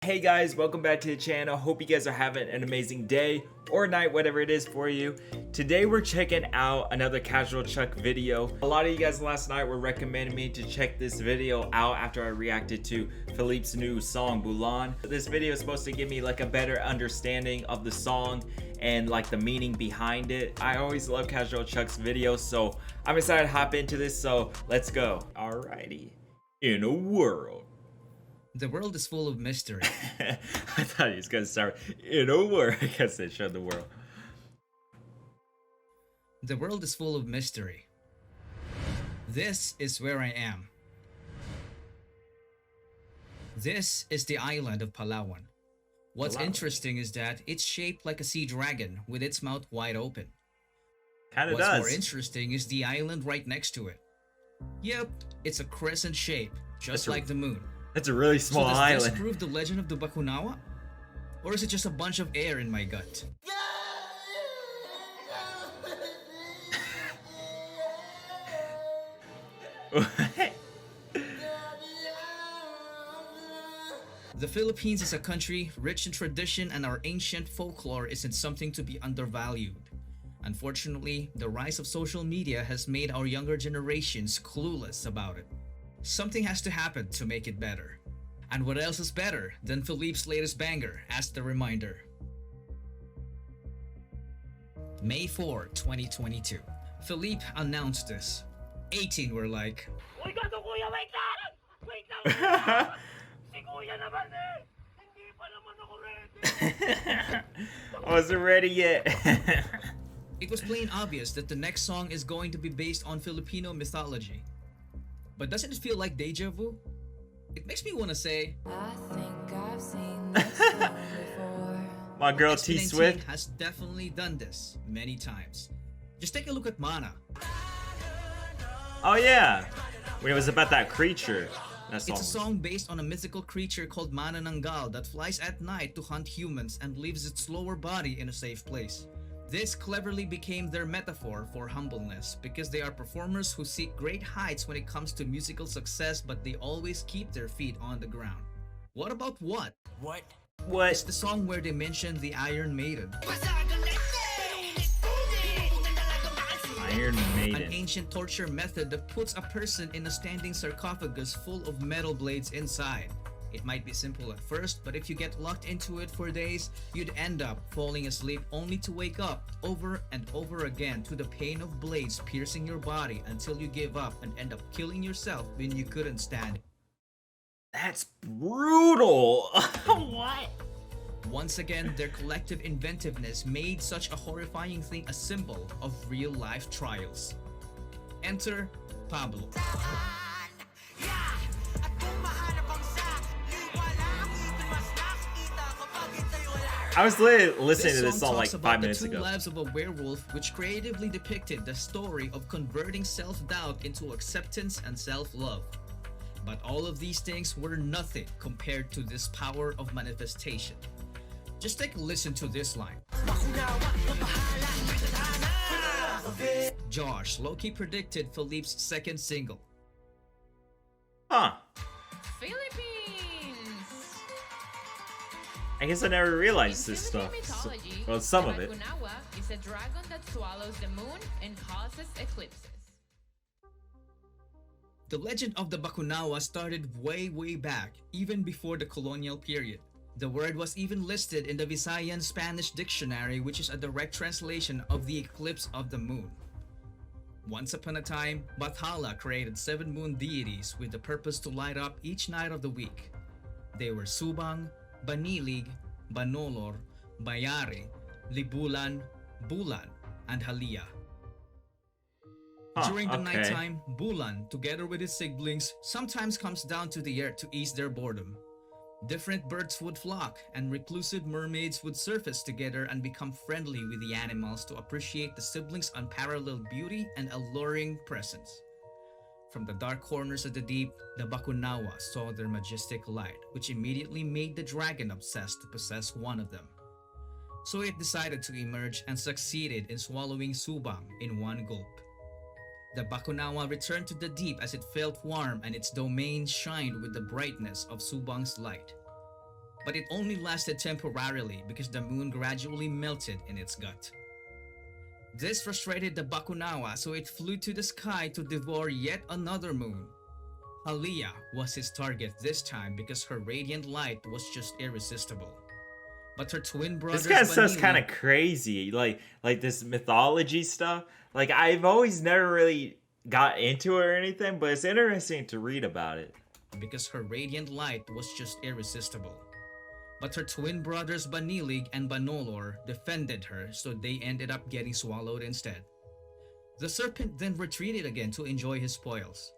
Hey guys, welcome back to the channel. Hope you guys are having an amazing day or night, whatever it is for you. Today we're checking out another CashualChuck video. A lot of you guys last night were recommending me to check this video out after I reacted to Felip's new song, Bulan. This video is supposed to give me like a better understanding of the song and like the meaning behind it. I always love CashualChuck's videos, so I'm excited to hop into this, so let's go. Alrighty. In a world. The world is full of mystery. I thought he was gonna start in a world. I guess they showed the world. The world is full of mystery. This is where I am. This is the island of Palawan. What's interesting is that it's shaped like a sea dragon with its mouth wide open. Kinda What's does. more interesting is the island right next to it. Yep, it's a crescent shape, just like the moon. It's a really small so does island. this prove the legend of the Bakunawa? Or is it just a bunch of air in my gut? The Philippines is a country rich in tradition, and our ancient folklore isn't something to be undervalued. Unfortunately, the rise of social media has made our younger generations clueless about it. Something has to happen to make it better. And what else is better than Felip's latest banger as the reminder? May 4, 2022. Felip announced this. 18 were like, Uy, gato kuya, wait lang! Wait lang! Si kuya naman eh! Hindi pa naman ako ready! I wasn't ready yet. it was plain obvious that the next song is going to be based on Filipino mythology. But doesn't it feel like deja vu? It makes me want to say, I think I've seen this song before. My girl T SB19 Swift. has definitely done this many times. Just take a look at Mana. Oh yeah, when it was about that creature. That song. It's a song based on a mythical creature called Manananggal that flies at night to hunt humans and leaves its lower body in a safe place. This cleverly became their metaphor for humbleness, because they are performers who seek great heights when it comes to musical success, but they always keep their feet on the ground. What about what? What? It's the song where they mention the Iron Maiden. Iron An Maiden. ancient torture method that puts a person in a standing sarcophagus full of metal blades inside. It might be simple at first, but if you get locked into it for days, you'd end up falling asleep only to wake up over and over again to the pain of blades piercing your body until you give up and end up killing yourself when you couldn't stand it. That's brutal. What? Once again, their collective inventiveness made such a horrifying thing a symbol of real-life trials. Enter Pablo. I was listening to this song song like talks about 5 minutes the two ago. lives of a werewolf, which creatively depicted the story of converting self-doubt into acceptance and self-love. But all of these things were nothing compared to this power of manifestation. Just take a listen to this line. Josh low-key predicted Felip's second single. Huh. Philippines! I guess I never realized In this Philippine stuff. mythology, Well, some the of it. Bakunawa is a dragon that swallows the moon and causes eclipses. The legend of the Bakunawa started way back, even before the colonial period. The word was even listed in the Visayan Spanish dictionary, which is a direct translation of the eclipse of the moon. Once upon a time, Bathala created 7 moon deities with the purpose to light up each night of the week. They were Subang, Banilig, Banolor, Bayari, Libulan, Bulan, and Halia. During the nighttime, Bulan, together with his siblings, sometimes comes down to the earth to ease their boredom. Different birds would flock, and reclusive mermaids would surface together and become friendly with the animals to appreciate the siblings' unparalleled beauty and alluring presence. From the dark corners of the deep, the Bakunawa saw their majestic light, which immediately made the dragon obsessed to possess one of them. So it decided to emerge and succeeded in swallowing Subang in one gulp. The Bakunawa returned to the deep as it felt warm and its domain shined with the brightness of Subang's light. but it only lasted temporarily because the moon gradually melted in its gut. This frustrated the Bakunawa, so it flew to the sky to devour yet another moon. Aliyah was his target this time because her radiant light was just irresistible. But her twin brothers... This guy's stuff's Vanilli- kind of crazy. Like this mythology stuff. Like, I've always never really got into it or anything, but it's interesting to read about it. because her radiant light was just irresistible. But her twin brothers Banilig and Banolor defended her, so they ended up getting swallowed instead. The serpent then retreated again to enjoy his spoils.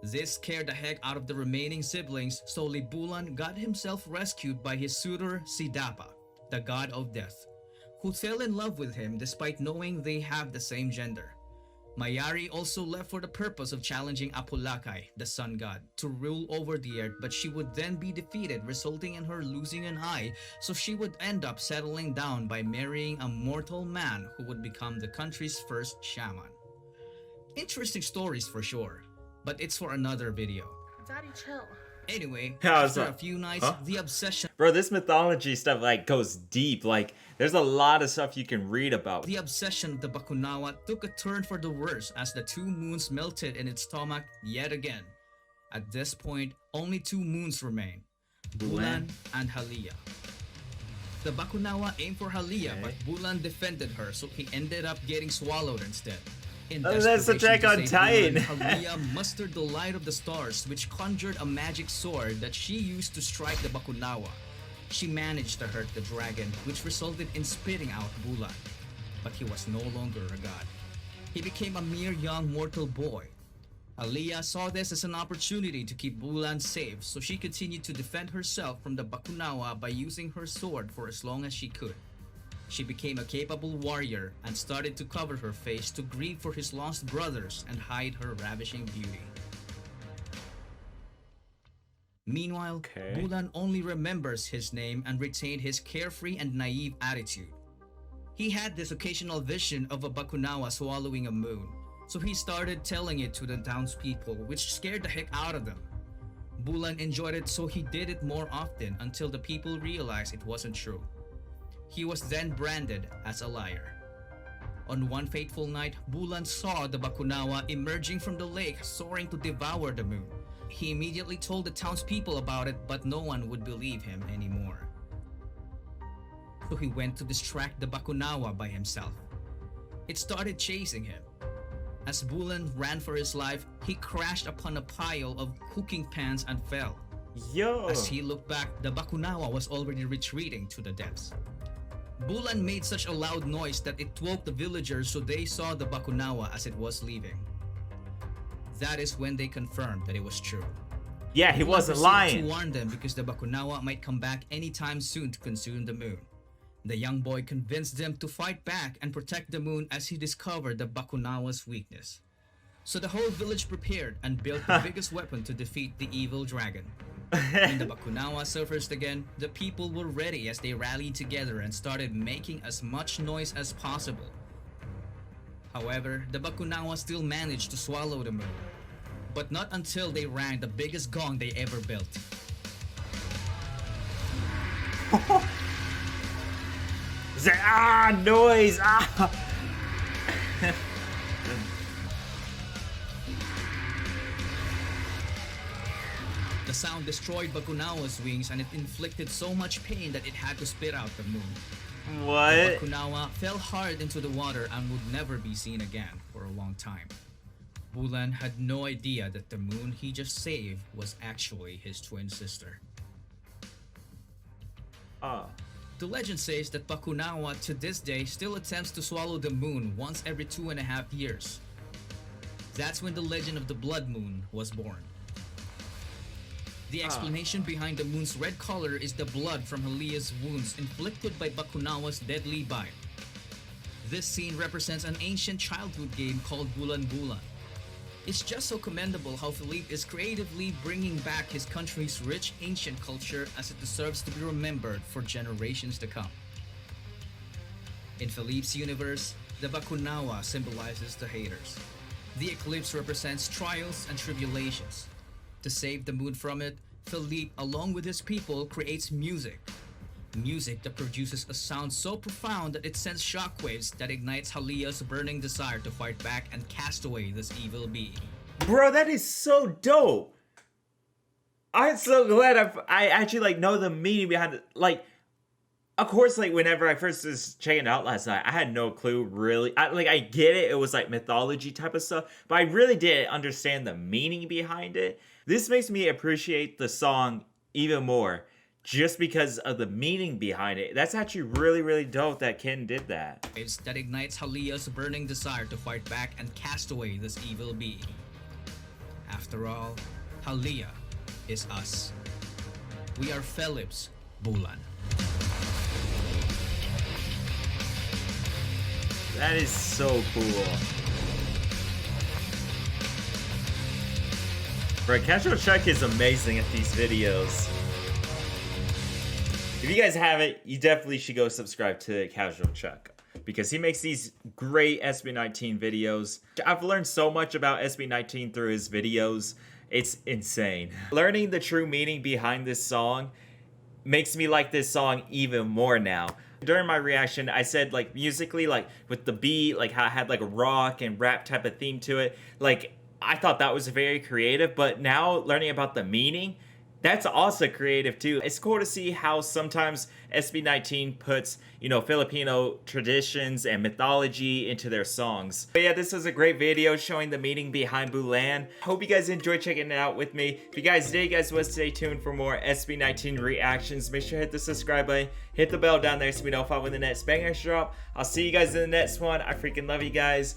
This scared the heck out of the remaining siblings, so Libulan got himself rescued by his suitor Sidapa, the god of death, who fell in love with him despite knowing they have the same gender. Mayari also left for the purpose of challenging Apulakai, the sun god, to rule over the earth, but she would then be defeated, resulting in her losing an eye, so she would end up settling down by marrying a mortal man who would become the country's first shaman. Interesting stories for sure, but it's for another video. Daddy, chill. Anyway, Yeah, I was after like, a few nights, huh? the obsession Bro, this mythology stuff like goes deep. Like, there's a lot of stuff you can read about. The obsession of the Bakunawa took a turn for the worse as the two moons melted in its stomach yet again. At this point, only two moons remain, Bulan and Halia. The Bakunawa aimed for Halia, but Bulan defended her, so he ended up getting swallowed instead. In Oh, that's desperation Attack on to save Bulan, Titan. Halia mustered the light of the stars, which conjured a magic sword that she used to strike the Bakunawa. She managed to hurt the dragon, which resulted in spitting out Bulan. But he was no longer a god. He became a mere young mortal boy. Aliyah saw this as an opportunity to keep Bulan safe, so she continued to defend herself from the Bakunawa by using her sword for as long as she could. She became a capable warrior and started to cover her face to grieve for his lost brothers and hide her ravishing beauty. Meanwhile, Okay. Bulan only remembers his name and retained his carefree and naive attitude. He had this occasional vision of a Bakunawa swallowing a moon, so he started telling it to the townspeople, which scared the heck out of them. Bulan enjoyed it, so he did it more often until the people realized it wasn't true. He was then branded as a liar. On one fateful night, Bulan saw the Bakunawa emerging from the lake, soaring to devour the moon. He immediately told the townspeople about it, but no one would believe him anymore. So he went to distract the Bakunawa by himself. It started chasing him. As Bulan ran for his life, he crashed upon a pile of cooking pans and fell. Yo. As he looked back, the Bakunawa was already retreating to the depths. Bulan made such a loud noise that it woke the villagers, so they saw the Bakunawa as it was leaving. That is when they confirmed that it was true. Yeah, he Bulan wasn't proceeded lying. to warn them because the Bakunawa might come back anytime soon to consume the moon. The young boy convinced them to fight back and protect the moon as he discovered the Bakunawa's weakness. So the whole village prepared and built the biggest weapon to defeat the evil dragon. When the Bakunawa surfaced again, the people were ready as they rallied together and started making as much noise as possible. However, the Bakunawa still managed to swallow the moon, but not until they rang the biggest gong they ever built. Noise! Ah! The sound destroyed Bakunawa's wings and it inflicted so much pain that it had to spit out the moon. The What? Bakunawa fell hard into the water and would never be seen again for a long time. Bulan had no idea that the moon he just saved was actually his twin sister. The legend says that Bakunawa to this day still attempts to swallow the moon once every 2.5 years. That's when the legend of the blood moon was born. The explanation behind the moon's red color is the blood from Halia's wounds inflicted by Bakunawa's deadly bite. This scene represents an ancient childhood game called Bulan Bulan. It's just so commendable how Felip is creatively bringing back his country's rich ancient culture as it deserves to be remembered for generations to come. In Felip's universe, the Bakunawa symbolizes the haters. The eclipse represents trials and tribulations. To save the moon from it, Felip, along with his people, creates music. Music that produces a sound so profound that it sends shockwaves that ignites Halia's burning desire to fight back and cast away this evil being. Bro, that is so dope. I'm so glad I actually like know the meaning behind it. Like, of course, like whenever I first was checking it out last night, I had no clue really. I get it. It was like mythology type of stuff, but I really didn't understand the meaning behind it. This makes me appreciate the song even more just because of the meaning behind it. That's actually really, really dope that Ken did that. That ignites Halia's burning desire to fight back and cast away this evil being. After all, Halia is us. We are Felip BULAN. That is so cool. Bro, CashualChuck is amazing at these videos. If you guys haven't, you definitely should go subscribe to CashualChuck because he makes these great SB19 videos. I've learned so much about SB19 through his videos. It's insane. Learning the true meaning behind this song makes me like this song even more now. During my reaction, I said like musically, like with the beat, like how it had like a rock and rap type of theme to it. Like I thought that was very creative, but now learning about the meaning, that's also creative too. It's cool to see how sometimes SB19 puts, you know, Filipino traditions and mythology into their songs. But yeah, this was a great video showing the meaning behind Bulan. Hope you guys enjoyed checking it out with me. If you guys did, guys, want to stay tuned for more SB19 reactions. Make sure to hit the subscribe button, hit the bell down there so we know when the next banger drop. I'll see you guys in the next one. I freaking love you guys.